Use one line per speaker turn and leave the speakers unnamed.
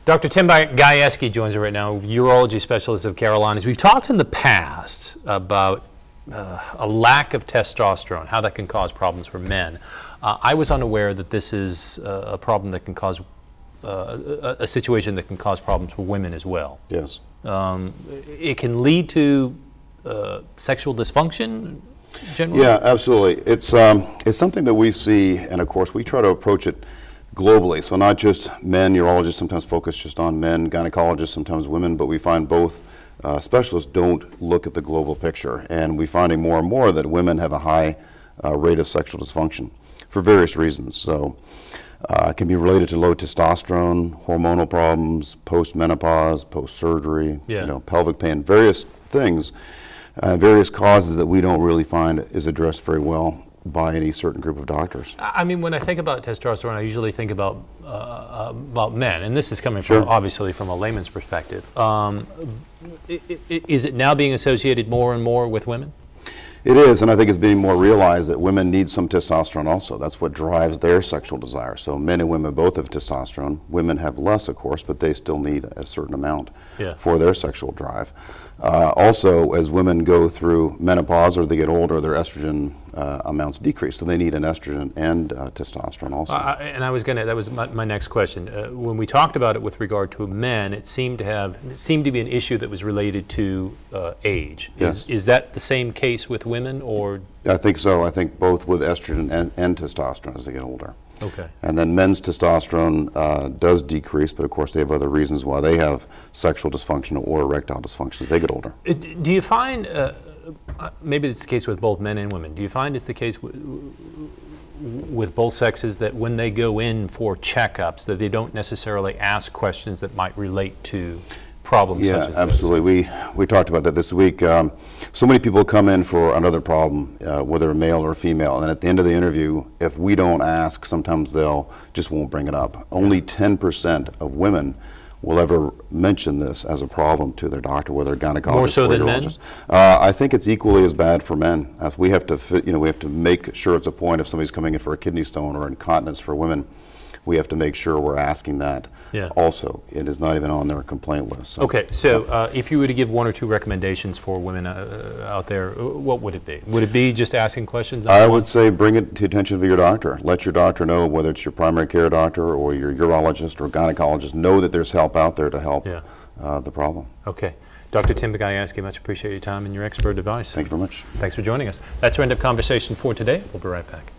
Dr. Tim Gajewski joins us right now, urology specialist of Carolinas. We've talked in the past about a lack of testosterone, how that can cause problems for men. I was unaware that this is a problem that can cause, a situation that can cause problems for women as well.
Yes.
It can lead to sexual dysfunction generally?
Yeah, absolutely. It's something that we see, and of course we try to approach it globally. So not just men, urologists sometimes focus just on men, gynecologists sometimes women, but we find both specialists don't look at the global picture. And we're finding more and more that women have a high rate of sexual dysfunction for various reasons. So it can be related to low testosterone, hormonal problems, post-menopause, post-surgery, pelvic pain, various things, various causes that we don't really find is addressed very well by any certain group of doctors.
I mean, when I think about testosterone, I usually think about men, and this is coming from obviously from a layman's perspective. Is it now being associated more and more with women?
It is, and I think it's being more realized that women need some testosterone also. That's what drives their sexual desire. So men and women both have testosterone. Women have less, of course, but they still need a certain amount for their sexual drive. Also, as women go through menopause or they get older, their estrogen amounts decrease. So they need an estrogen and testosterone also.
And I was gonna, that was my next question. When we talked about it with regard to men, it seemed to be an issue that was related to age.
Yes.
Is that the same case with women, or?
I think so. I think both with estrogen and testosterone as they get older.
Okay.
And then men's testosterone does decrease, but of course they have other reasons why they have sexual dysfunction or erectile dysfunction as they get older.
Do you find, maybe it's the case with both men and women, do you find it's the case with both sexes that when they go in for checkups that they don't necessarily ask questions that might relate to problems such as this?
Yeah, absolutely. We talked about that this week. So many people come in for another problem, whether a male or female, and at the end of the interview, if we don't ask, sometimes they'll just won't bring it up. Only 10% of women will ever mention this as a problem to their doctor, whether a gynecologist
More so
or
than
urologist. I think it's equally as bad for men. We have to, we have to make sure it's a point if somebody's coming in for a kidney stone or incontinence for women. We have to make sure we're asking that also. It is not even on their complaint list. So.
Okay, so if you were to give one or two recommendations for women out there, what would it be? Would it be just asking questions?
I would say bring it to the attention of your doctor. Let your doctor know, whether it's your primary care doctor or your urologist or gynecologist, know that there's help out there to help the problem.
Okay. Dr. Tim Gajewski, much appreciate your time and your expert advice.
Thank you very much.
Thanks for joining us. That's our end of conversation for today. We'll be right back.